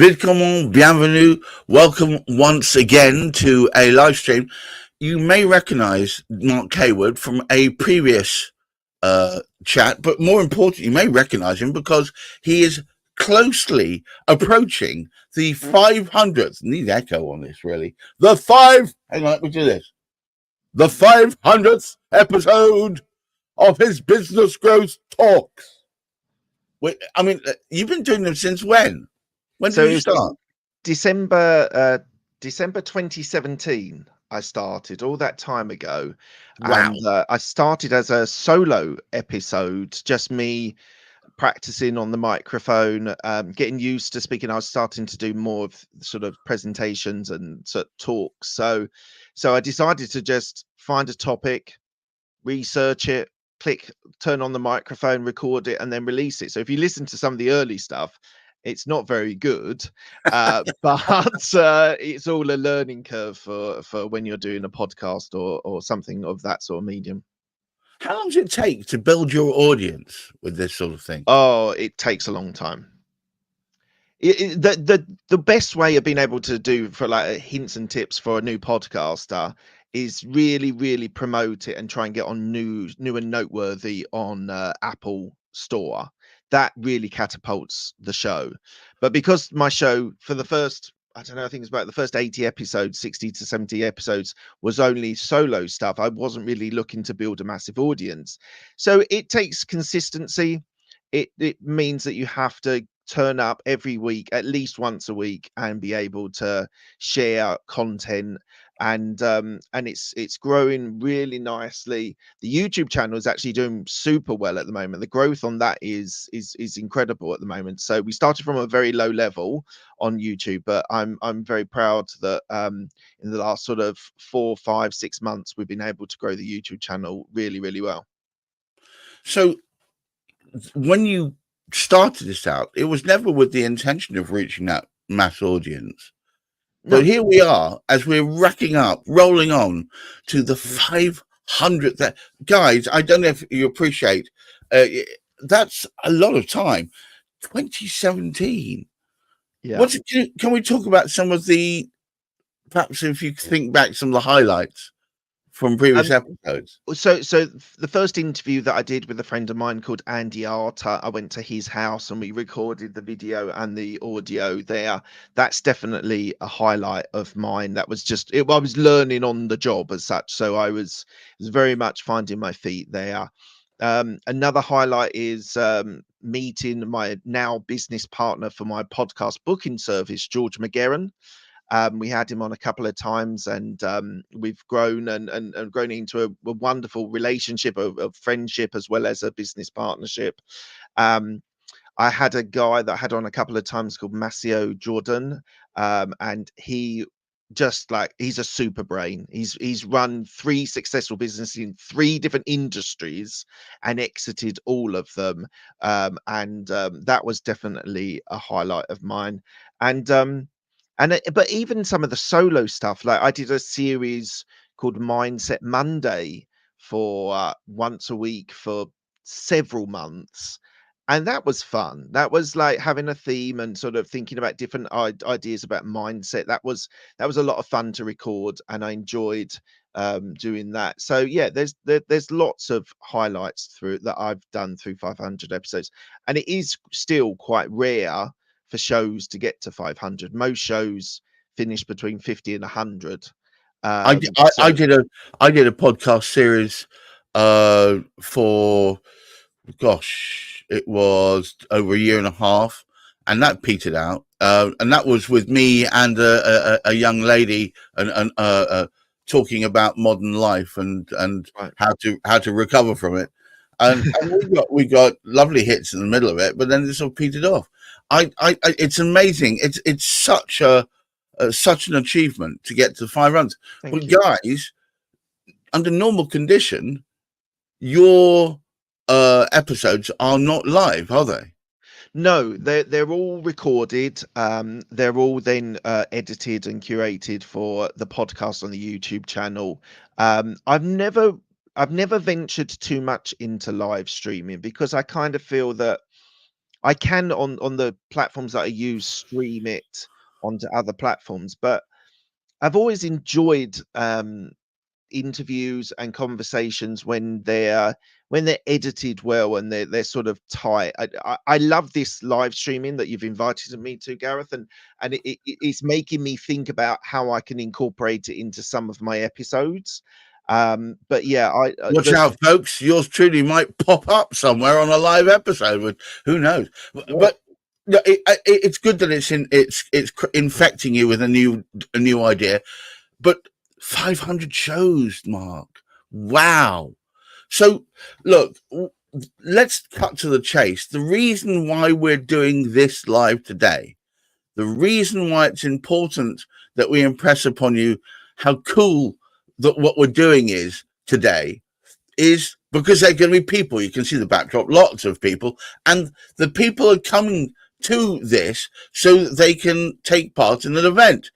Willkommen, bienvenue, welcome once again to a live stream. You may recognize Mark Hayward from a previous chat, but more importantly, you may recognize him because he is closely approaching the 500th, need echo on this really, hang on, let me do this, the 500th episode of his Business Growth Talks. I mean, you've been doing them since when? When did you start? December 2017 I started, all that time ago. Wow. And I started as a solo episode, just me practicing on the microphone, getting used to speaking. I was starting to do more of sort of presentations and sort of talks. So I decided to just find a topic, research it, turn on the microphone, record it, and then release it. So if you listen to some of the early stuff, it's not very good, but it's all a learning curve for when you're doing a podcast or something of that sort of medium. How long does it take to build your audience with this sort of thing? Oh, it takes a long time. The best way of being able to do for like hints and tips for a new podcaster is really promote it and try and get on new and noteworthy on Apple Store. That really catapults the show. But because my show for the first, I don't know, I think it's about the first 80 episodes, 60 to 70 episodes was only solo stuff. I wasn't really looking to build a massive audience. So it takes consistency. It means that you have to turn up every week, at least once a week, and be able to share content. And it's growing really nicely. The YouTube channel is actually doing super well at the moment. The growth on that is incredible at the moment. So we started from a very low level on YouTube, but I'm very proud that in the last sort of 4, 5, 6 months we've been able to grow the YouTube channel really well. So when you started this out, it was never with the intention of reaching that mass audience. No. But here we are, as we're rolling on to the 500th. Guys, I don't know if you appreciate, that's a lot of time. 2017. Yeah. Can we talk about some of the, perhaps if you think back some of the highlights from previous episodes? So the first interview that I did with a friend of mine called Andy Arter, I went to his house and we recorded the video and the audio there. That's definitely a highlight of mine. That was just I was learning on the job as such, so I was very much finding my feet there. Another highlight is meeting my now business partner for my podcast booking service, George McGarren. We had him on a couple of times, and we've grown and grown into a wonderful relationship of friendship as well as a business partnership. I had a guy that I had on a couple of times called Massio Jordan, and he's a super brain. He's run 3 successful businesses in 3 different industries and exited all of them. That was definitely a highlight of mine. But even some of the solo stuff, like I did a series called Mindset Monday for once a week for several months. And that was fun. That was like having a theme and sort of thinking about different ideas about mindset. That was a lot of fun to record, and I enjoyed doing that. So yeah, there's lots of highlights through that I've done through 500 episodes, and it is still quite rare for shows to get to 500. Most shows finish between 50 and 100. I did a podcast series for, gosh, it was over a year and a half, and that petered out. And that was with me and a young lady, and talking about modern life and Right. how to recover from it. And we got lovely hits in the middle of it, but then it sort of petered off. It's amazing. It's such an achievement to get to 500. But guys, under normal condition, your episodes are not live, are they? No, they're all recorded. They're all then edited and curated for the podcast on the YouTube channel. I've never ventured too much into live streaming because I kind of feel that I can on the platforms that I use stream it onto other platforms, but I've always enjoyed interviews and conversations when they're edited well and they're sort of tight. I love this live streaming that you've invited me to, Gareth, and it's making me think about how I can incorporate it into some of my episodes. But yeah, I Watch out, folks! Yours truly might pop up somewhere on a live episode. Who knows? yeah, But yeah, it's good that it's infecting you with a new idea. But 500 shows, Mark. Wow. So look, let's cut to the chase. The reason why we're doing this live today, the reason why it's important that we impress upon you how cool that what we're doing is today is because there are going to be people. You can see the backdrop, lots of people, and the people are coming to this so that they can take part in an event.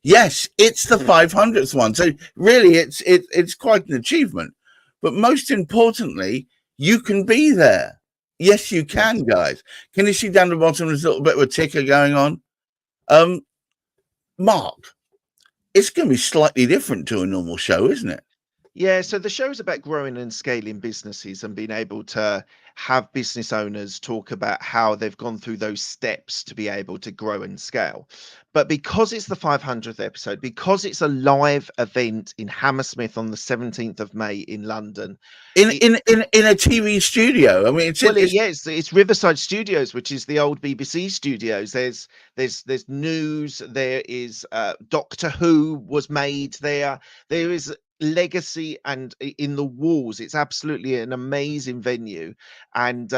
Yes, it's the 500th one, so really, it's quite an achievement. But most importantly, you can be there. Yes, you yes. can, guys. Can you see down the bottom? There's a little bit of a ticker going on. Um, Mark, it's going to be slightly different to a normal show, isn't it? Yeah, so the show's about growing and scaling businesses and being able to have business owners talk about how they've gone through those steps to be able to grow and scale. But because it's the 500th episode, because it's a live event in Hammersmith on the 17th of May in London, In it, in in in a TV studio. I mean, it's yeah, it's Riverside Studios, which is the old BBC studios. There's news. There is Doctor Who was made there. There is legacy and in the walls. It's absolutely an amazing venue, and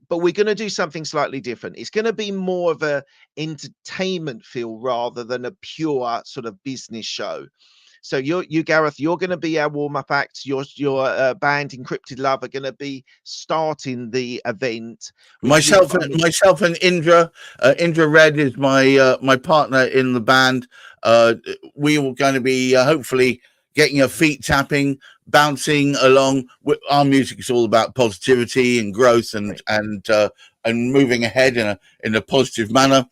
but we're going to do something slightly different. It's going to be more of a entertainment feel rather than a pure sort of business show. So you Gareth, you're going to be our warm up act. Your band Encrypted Love are going to be starting the event, which is incredible. myself and Indra. Indra Red is my partner in the band. We were going to be hopefully getting our feet tapping, bouncing along. Our music is all about positivity and growth Great. and moving ahead in a positive manner,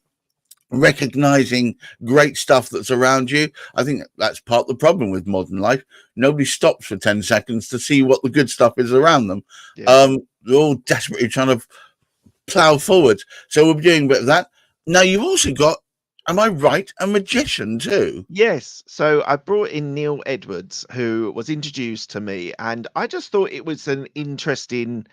recognizing great stuff that's around you. I think that's part of the problem with modern life. Nobody stops for 10 seconds to see what the good stuff is around them. Yeah. They're all desperately trying to plow forward. So we're doing a bit of that. Now, you've also got, am I right, a magician too? Yes. So I brought in Neil Edwards, who was introduced to me, and I just thought it was an interesting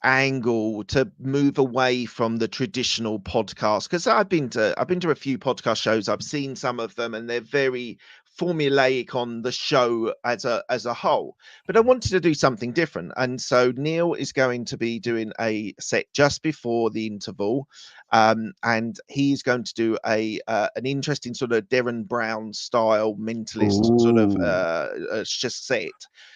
angle to move away from the traditional podcast, because I've been to a few podcast shows. I've seen some of them and they're very formulaic on the show as a whole, but I wanted to do something different, and so Neil is going to be doing a set just before the interval, and he's going to do a an interesting sort of Derren Brown style mentalist sort of Ooh. just set.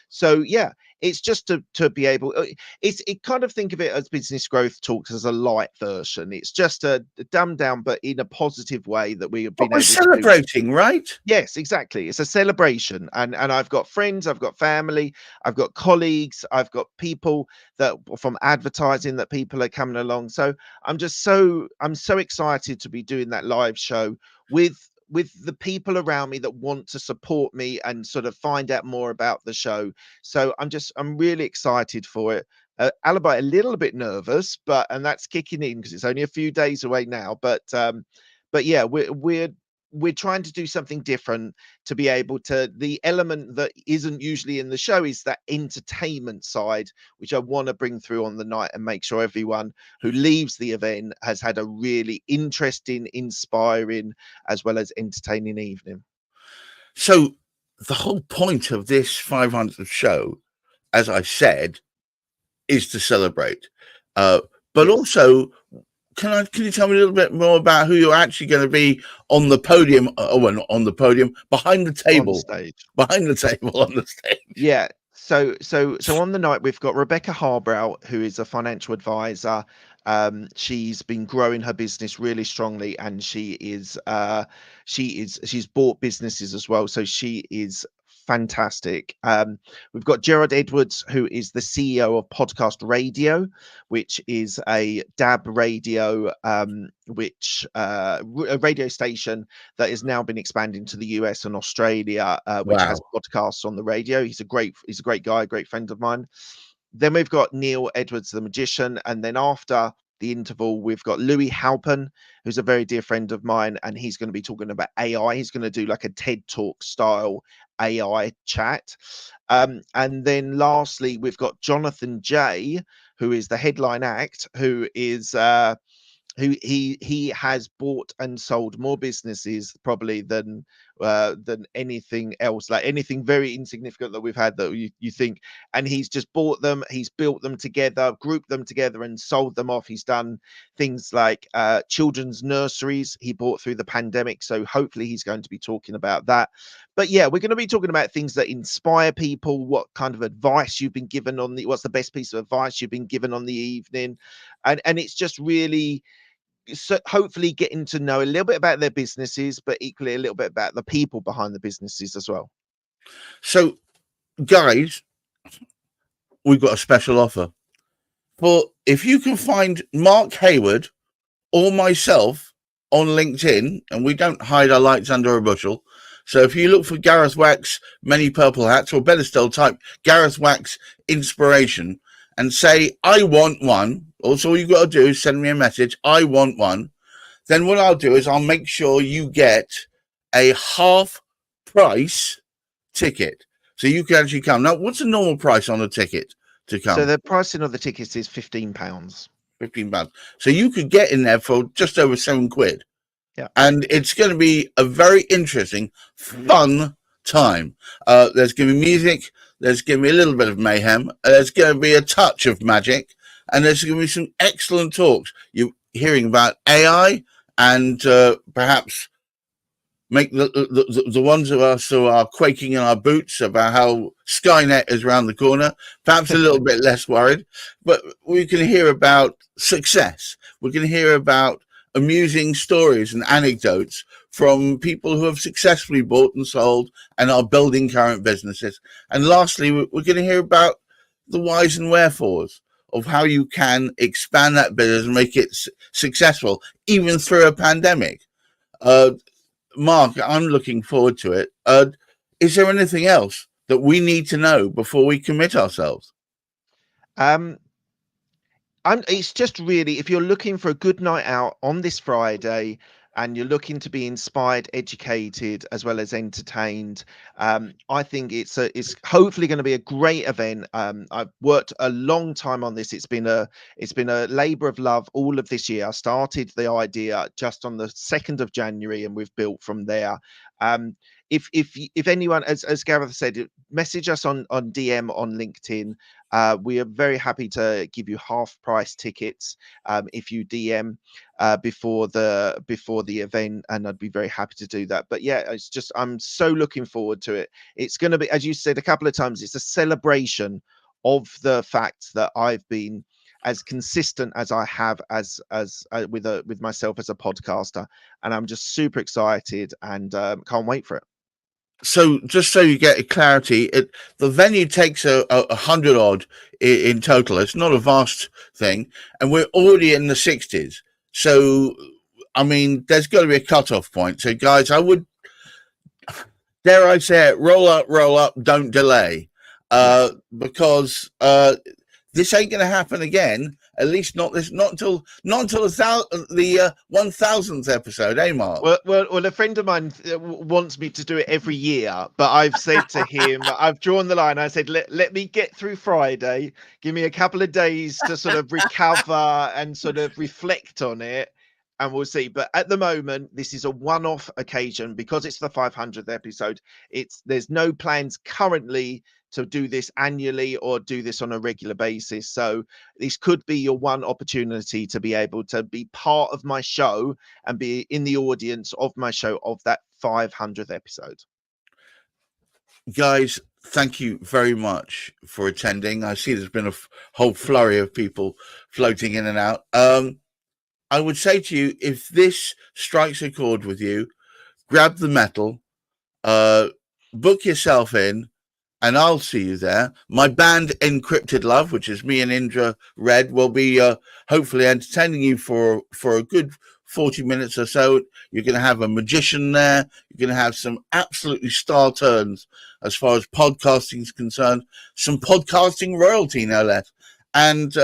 So yeah, it's just to be able, it kind of think of it as business growth talks as a light version. It's just a dumbed down, but in a positive way that we have But been we're able to do. celebrating, right? Yes, exactly. It's a celebration, and I've got friends, I've got family, I've got colleagues, I've got people that from advertising that people are coming along. So I'm so excited to be doing that live show with the people around me that want to support me and sort of find out more about the show. So I'm really excited for it. Alibi a little bit nervous, and that's kicking in because it's only a few days away now. But yeah, we're trying to do something different to be able to, the element that isn't usually in the show is that entertainment side, which I want to bring through on the night and make sure everyone who leaves the event has had a really interesting, inspiring, as well as entertaining evening. So the whole point of this 500th show, as I said, is to celebrate. Uh, but Yes, also, can you tell me a little bit more about who you're actually going to be on the podium? Oh, well, not on the podium, on stage. behind the table on the stage. Yeah. So on the night we've got Rebecca Harbrow, who is a financial advisor. She's been growing her business really strongly, and she's bought businesses as well. So she is fantastic. We've got Gerard Edwards, who is the CEO of Podcast Radio, which is a DAB radio, a radio station that has now been expanding to the US and Australia, which has Wow. podcasts on the radio. He's a great guy, a great friend of mine. Then we've got Neil Edwards, the magician, and then after the interval, we've got Louis Halpin, who's a very dear friend of mine, and he's going to be talking about AI. He's going to do like a TED Talk style AI chat. And then lastly, we've got Jonathan J, who is the headline act, who is who he has bought and sold more businesses probably than anything else, like anything very insignificant that we've had that you think. And he's just bought them, he's built them together, grouped them together, and sold them off. He's done things like children's nurseries he bought through the pandemic, so hopefully he's going to be talking about that. But yeah, we're going to be talking about things that inspire people, what kind of advice you've been given on what's the best piece of advice you've been given on the evening. And it's just really, so hopefully getting to know a little bit about their businesses, but equally a little bit about the people behind the businesses as well. So, guys, we've got a special offer. For if you can find Mark Hayward or myself on LinkedIn, and we don't hide our lights under a bushel. So if you look for Gareth Wax, Many Purple Hats, or better still, type Gareth Wax Inspiration and say, I want one. Also, all you've got to do is send me a message, I want one. Then what I'll do is I'll make sure you get a half price ticket. So you can actually come. Now, what's the normal price on a ticket to come? So the pricing of the tickets is £15. £15. So you could get in there for just over £7. Yeah. And it's going to be a very interesting, fun time. There's going to be music. There's going to be a little bit of mayhem. There's going to be a touch of magic. And there's going to be some excellent talks. You're hearing about AI and perhaps make the ones of us who are quaking in our boots about how Skynet is around the corner, perhaps a little bit less worried. But we can hear about success. We can hear about amusing stories and anecdotes from people who have successfully bought and sold and are building current businesses. And lastly, we're going to hear about the whys and wherefores of how you can expand that business and make it successful, even through a pandemic. Mark, I'm looking forward to it. Is there anything else that we need to know before we commit ourselves? It's just really, if you're looking for a good night out on this Friday and you're looking to be inspired, educated, as well as entertained, I think it's hopefully going to be a great event. I've worked a long time on this. It's been a labor of love all of this year. I started the idea just on the 2nd of January, and we've built from there. If anyone, as Gareth said, message us on DM on LinkedIn. We are very happy to give you half price tickets if you DM before the event, and I'd be very happy to do that. But yeah, it's just, I'm so looking forward to it. It's going to be, as you said a couple of times, it's a celebration of the fact that I've been as consistent as I have as with myself as a podcaster, and I'm just super excited and can't wait for it. So just so you get clarity, the venue takes a 100 odd in total. It's not a vast thing, and we're already in the 60s. So, I mean, there's got to be a cutoff point. So, guys, I would, dare I say it, roll up, don't delay, because this ain't going to happen again. At least not until the 1000th episode, eh, Mark? Well, a friend of mine wants me to do it every year, but I've said to him, I've drawn the line. I said, let me get through Friday. Give me a couple of days to sort of recover and sort of reflect on it, and we'll see. But at the moment, this is a one-off occasion because it's the 500th episode. There's no plans currently to do this annually or do this on a regular basis. So this could be your one opportunity to be able to be part of my show and be in the audience of my show of that 500th episode. Guys, thank you very much for attending. I see there's been a whole flurry of people floating in and out. I would say to you, if this strikes a chord with you, grab the metal, book yourself in, and I'll see you there. My band Encrypted Love, which is me and Indra Red, will be hopefully entertaining you for a good 40 minutes or so. You're going to have a magician there. You're going to have some absolutely star turns as far as podcasting is concerned, some podcasting royalty, no less. And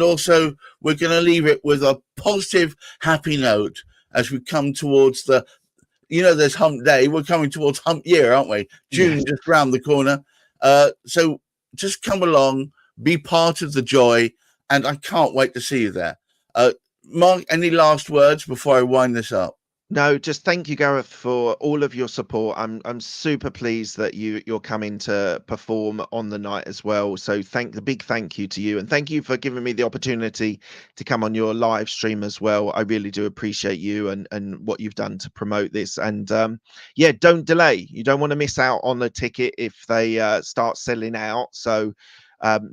also we're going to leave it with a positive, happy note as we come towards there's hump day. We're coming towards hump year, aren't we? June Yes. just round the corner. So just come along, be part of the joy, and I can't wait to see you there. Mark, any last words before I wind this up? No, just thank you, Gareth, for all of your support. I'm super pleased that you're coming to perform on the night as well. So big thank you to you, and thank you for giving me the opportunity to come on your live stream as well. I really do appreciate you and what you've done to promote this. And yeah, don't delay. You don't want to miss out on the ticket if they start selling out. So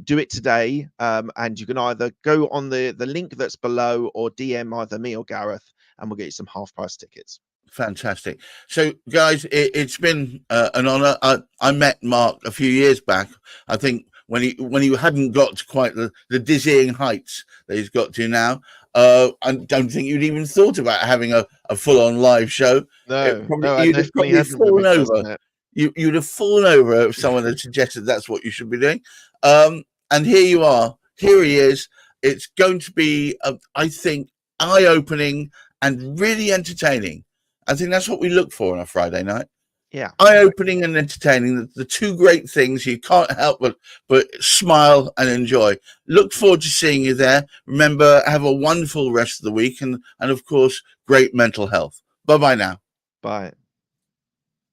do it today, and you can either go on the link that's below or DM either me or Gareth, and we'll get you some half-price tickets. Fantastic. So, guys, it's been an honor. I met Mark a few years back. I think when he hadn't got to quite the dizzying heights that he's got to now. I don't think you'd even thought about having a full-on live show. No, You'd have probably fallen over. You'd have fallen over if someone had suggested that's what you should be doing. And here you are. Here he is. It's going to be, I think, eye-opening and really entertaining. I think that's what we look for on a Friday night. Yeah, eye-opening and entertaining, the two great things you can't help but smile and enjoy. Look forward to seeing you there. Remember, have a wonderful rest of the week, and of course, great mental health. Bye-bye now. bye.